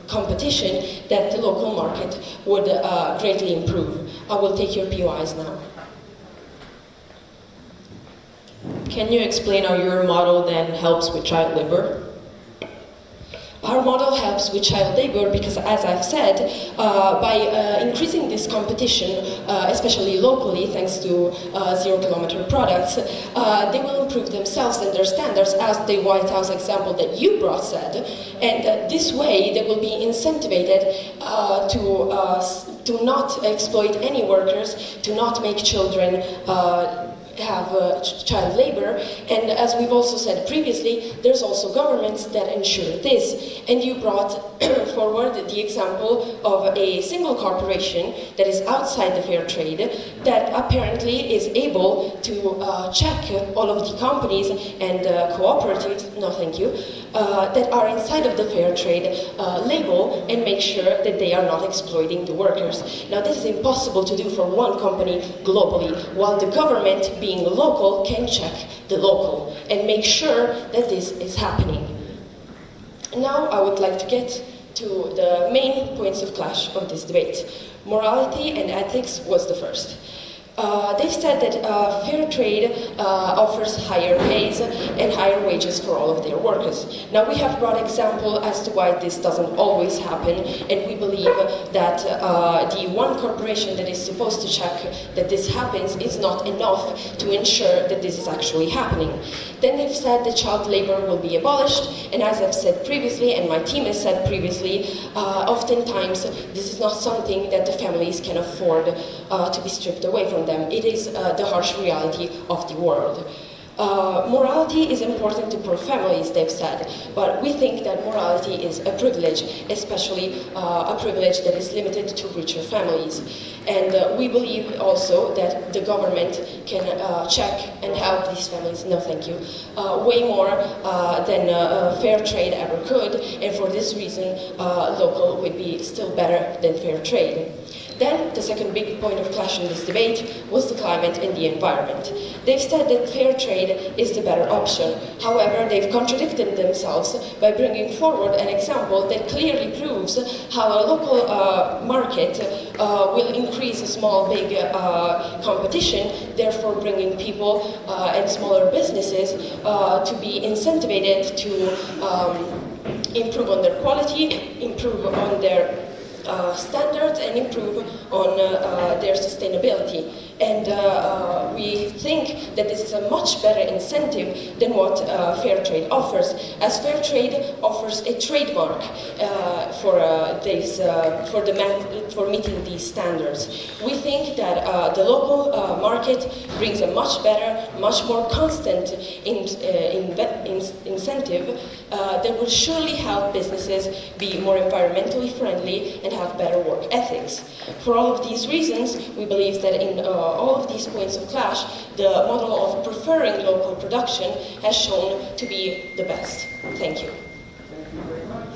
competition that the local market would greatly improve. I will take your POIs now. Can you explain how your model then helps with child labor? Our model helps with child labor because, as I've said, by increasing this competition, especially locally, thanks to zero-kilometer products, they will improve themselves and their standards, as the White House example that you brought said. And this way, they will be incentivized to not exploit any workers, to not make children have child labor, and as we've also said previously, there's also governments that ensure this. And you brought forward the example of a single corporation that is outside the fair trade that apparently is able to check all of the companies and cooperatives, no thank you, that are inside of the fair trade label and make sure that they are not exploiting the workers. Now this is impossible to do for one company globally, while the government, being local, can check the local and make sure that this is happening. Now I would like to get to the main points of clash of this debate. Morality and ethics was the first. They've said that fair trade offers higher pays and higher wages for all of their workers. Now we have brought example as to why this doesn't always happen, and we believe that the one corporation that is supposed to check that this happens is not enough to ensure that this is actually happening. Then they've said that child labor will be abolished, and as I've said previously, and my team has said previously, oftentimes this is not something that the families can afford to be stripped away from them. It is the harsh reality of the world. Morality is important to poor families, they've said, but we think that morality is a privilege, especially a privilege that is limited to richer families. And we believe also that the government can check and help these families, no thank you, way more than fair trade ever could, and for this reason local would be still better than fair trade. Then, the second big point of clash in this debate was the climate and the environment. They've said that fair trade is the better option. However, they've contradicted themselves by bringing forward an example that clearly proves how a local market will increase a small, big competition, therefore bringing people and smaller businesses to be incentivized to improve on their quality, improve on their standards, and improve on their sustainability. And we think that this is a much better incentive than what fair trade offers, as fair trade offers a trademark for meeting these standards. We think that the local market brings a much better, much more constant incentive that will surely help businesses be more environmentally friendly and have better work ethics. For all of these reasons, we believe that in all of these points of clash, the model of preferring local production has shown to be the best. Thank you. Thank you very much.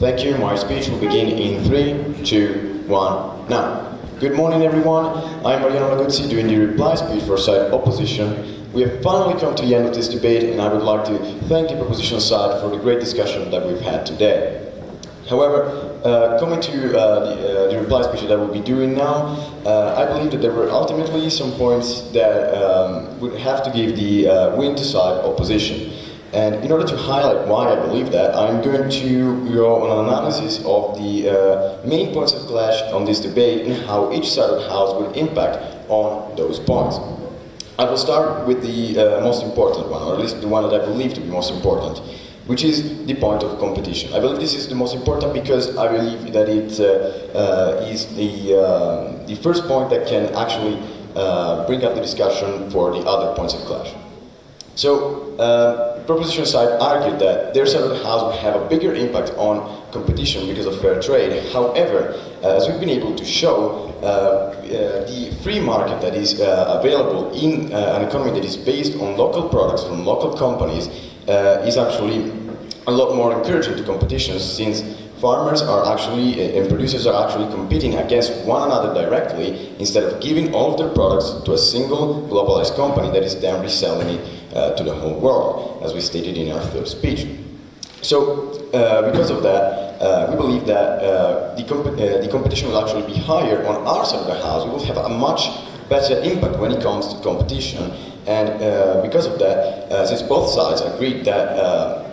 Thank you. My speech will begin in 3, 2, 1, now. Good morning, everyone. I'm Mariano Laguzzi doing the reply speech for side opposition. We have finally come to the end of this debate, and I would like to thank the proposition side for the great discussion that we've had today. However, coming to the reply speech that we'll be doing now, I believe that there were ultimately some points that would have to give the win to side opposition. And in order to highlight why I believe that, I'm going to go on an analysis of the main points of clash on this debate and how each side of the house would impact on those points. I will start with the most important one, or at least the one that I believe to be most important, which is the point of competition. I believe this is the most important because I believe that it is the first point that can actually bring up the discussion for the other points of clash. So, proposition side argued that their side of the house would have a bigger impact on competition because of fair trade. However, as we've been able to show, the free market that is available in an economy that is based on local products from local companies is actually a lot more encouraging to competition, since farmers are actually, and producers are actually competing against one another directly instead of giving all of their products to a single globalized company that is then reselling it to the whole world, as we stated in our third speech. So, because of that, we believe that the competition will actually be higher on our side of the house. We will have a much better impact when it comes to competition, and because of that, since both sides agreed that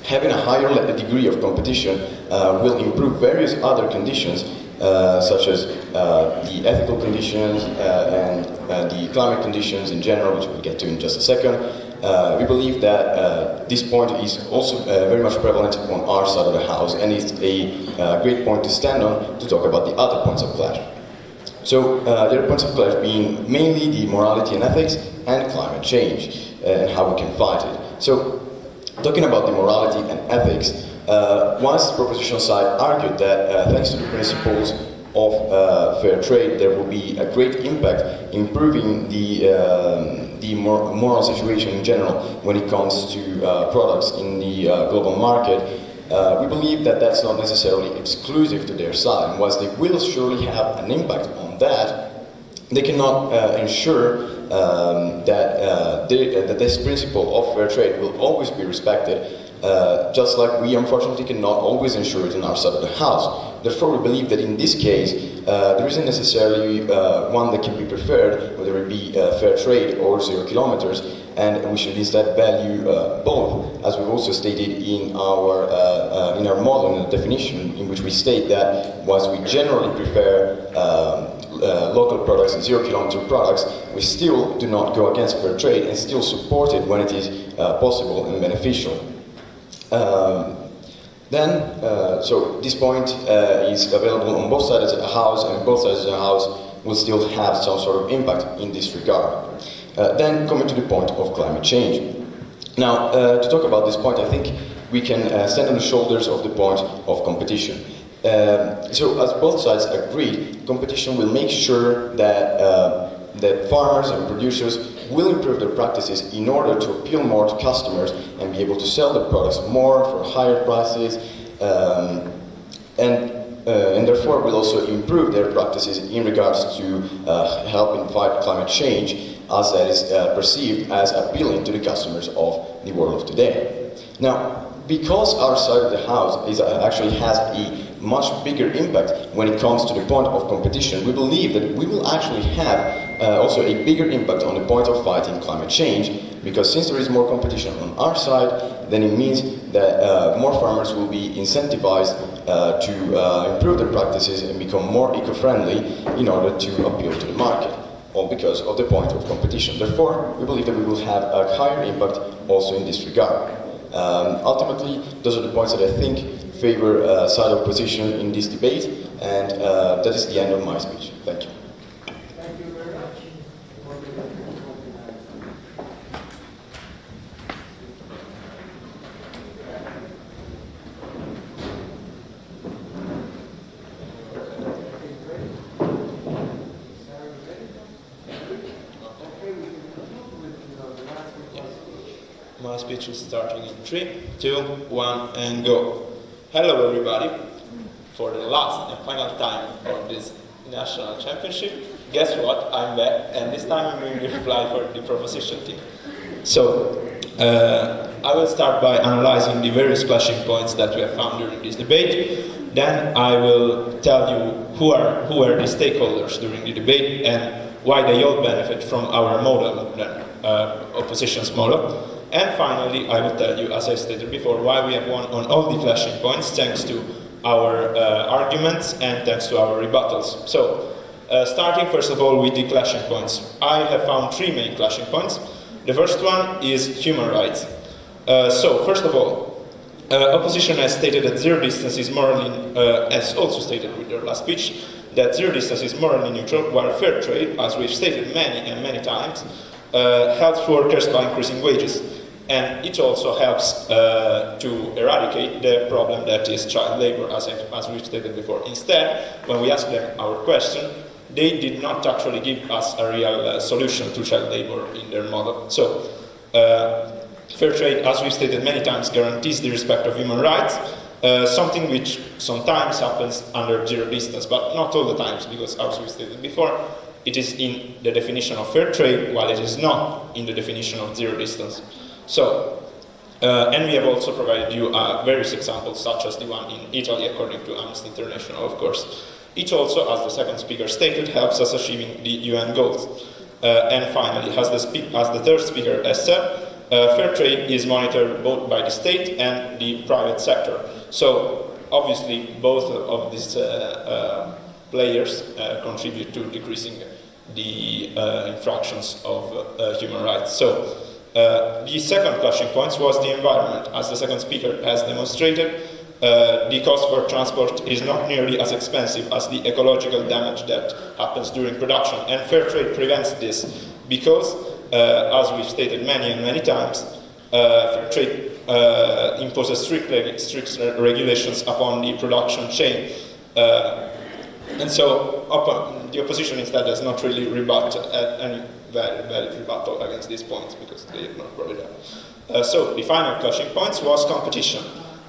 having a higher degree of competition will improve various other conditions, such as the ethical conditions and the climate conditions in general, which we'll get to in just a second. We believe that this point is also very much prevalent on our side of the house, and it's a great point to stand on to talk about the other points of clash. So the other points of clash being mainly the morality and ethics and climate change and how we can fight it. So talking about the morality and ethics, once the proposition side argued that thanks to the principles of fair trade, there will be a great impact improving the moral situation in general when it comes to products in the global market. We believe that that's not necessarily exclusive to their side, and whilst they will surely have an impact on that, they cannot ensure that this principle of fair trade will always be respected, just like we unfortunately cannot always ensure it on our side of the house. Therefore, we believe that in this case, there isn't necessarily one that can be preferred, whether it be fair trade or 0 kilometers, and we should instead value both, as we've also stated in our model, in the definition, in which we state that whilst we generally prefer local products and 0 kilometer products, we still do not go against fair trade and still support it when it is possible and beneficial. So this point is available on both sides of the house, and both sides of the house will still have some sort of impact in this regard. Then coming to the point of climate change. Now, to talk about this point, I think we can stand on the shoulders of the point of competition. So as both sides agreed, competition will make sure that farmers and producers will improve their practices in order to appeal more to customers and be able to sell their products more for higher prices, and therefore will also improve their practices in regards to helping fight climate change, as that is perceived as appealing to the customers of the world of today. Now, because our side of the house actually has a much bigger impact when it comes to the point of competition, we believe that we will actually have also a bigger impact on the point of fighting climate change, because since there is more competition on our side, then it means that more farmers will be incentivized to improve their practices and become more eco-friendly in order to appeal to the market, all because of the point of competition. Therefore, we believe that we will have a higher impact also in this regard. Ultimately, those are the points that I think favor side of position in this debate, and that is the end of my speech. Thank you. Thank you very much. My speech is starting in 3, 2, 1, and go. Hello everybody. For the last and final time of this national championship, guess what? I'm back, and this time I'm going to reply for the proposition team. So, I will start by analyzing the various clashing points that we have found during this debate. Then I will tell you who are the stakeholders during the debate and why they all benefit from our model, opposition's model. And finally, I will tell you, as I stated before, why we have won on all the clashing points, thanks to our arguments and thanks to our rebuttals. So, starting first of all with the clashing points. I have found 3 main clashing points. The first one is human rights. So, first of all, opposition has stated that zero distance is morally, as also stated with their last speech, that zero distance is morally neutral, while fair trade, as we've stated many and many times, helps workers by increasing wages. And it also helps to eradicate the problem that is child labor, as we've stated before. Instead, when we asked them our question, they did not actually give us a real solution to child labor in their model. So, fair trade, as we've stated many times, guarantees the respect of human rights, something which sometimes happens under zero distance, but not all the times, because as we stated before, it is in the definition of fair trade, while it is not in the definition of zero distance. So, and we have also provided you various examples, such as the one in Italy, according to Amnesty International, of course. It also, as the second speaker stated, helps us achieving the UN goals. And finally, as the third speaker has said, fair trade is monitored both by the state and the private sector. So, obviously, both of these players contribute to decreasing the infractions of human rights. So the second clashing point was the environment. As the second speaker has demonstrated, the cost for transport is not nearly as expensive as the ecological damage that happens during production, and fair trade prevents this because, as we've stated many and many times, fair trade imposes strict regulations upon the production chain. And so the opposition instead does not really rebut any valid rebuttal against these points because they have not brought it up. So the final clashing points was competition.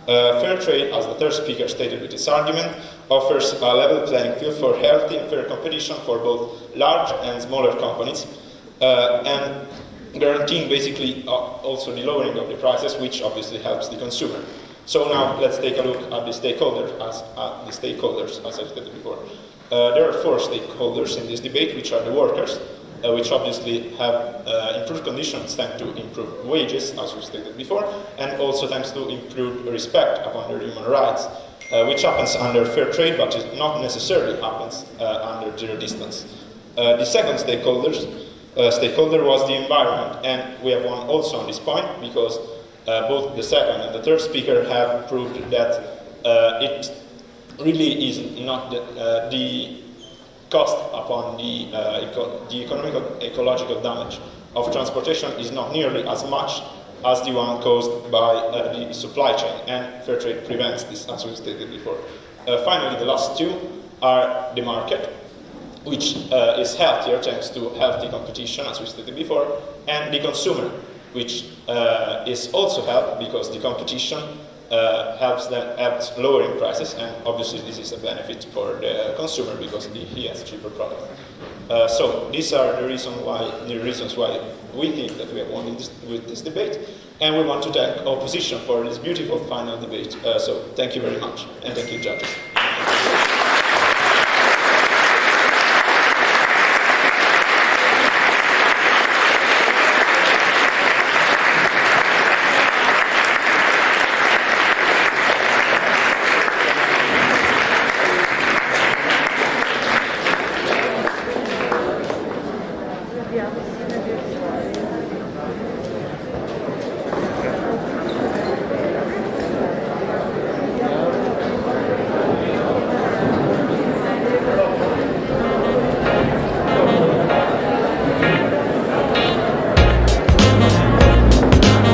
Fair trade, as the third speaker stated with his argument, offers a level playing field for healthy and fair competition for both large and smaller companies, and guaranteeing basically also the lowering of the prices, which obviously helps the consumer. So now let's take a look at the stakeholders, as I stated before. There are 4 stakeholders in this debate, which are the workers, which obviously have improved conditions thanks to improved wages, as we stated before, and also thanks to improved respect upon their human rights, which happens under fair trade, but it not necessarily happens under zero distance. The second stakeholder was the environment, and we have won also on this point because both the second and the third speaker have proved that it really is not the cost upon the economical ecological damage of transportation is not nearly as much as the one caused by the supply chain, and fair trade prevents this, as we stated before. Finally, the last 2 are the market, which is healthier thanks to healthy competition, as we stated before, and the consumer, which is also helped because the competition helps lowering prices, and obviously this is a benefit for the consumer because he has cheaper product. So these are the reasons why we think that we have won with this debate, and we want to thank opposition for this beautiful final debate. So thank you very much, and thank you, judges.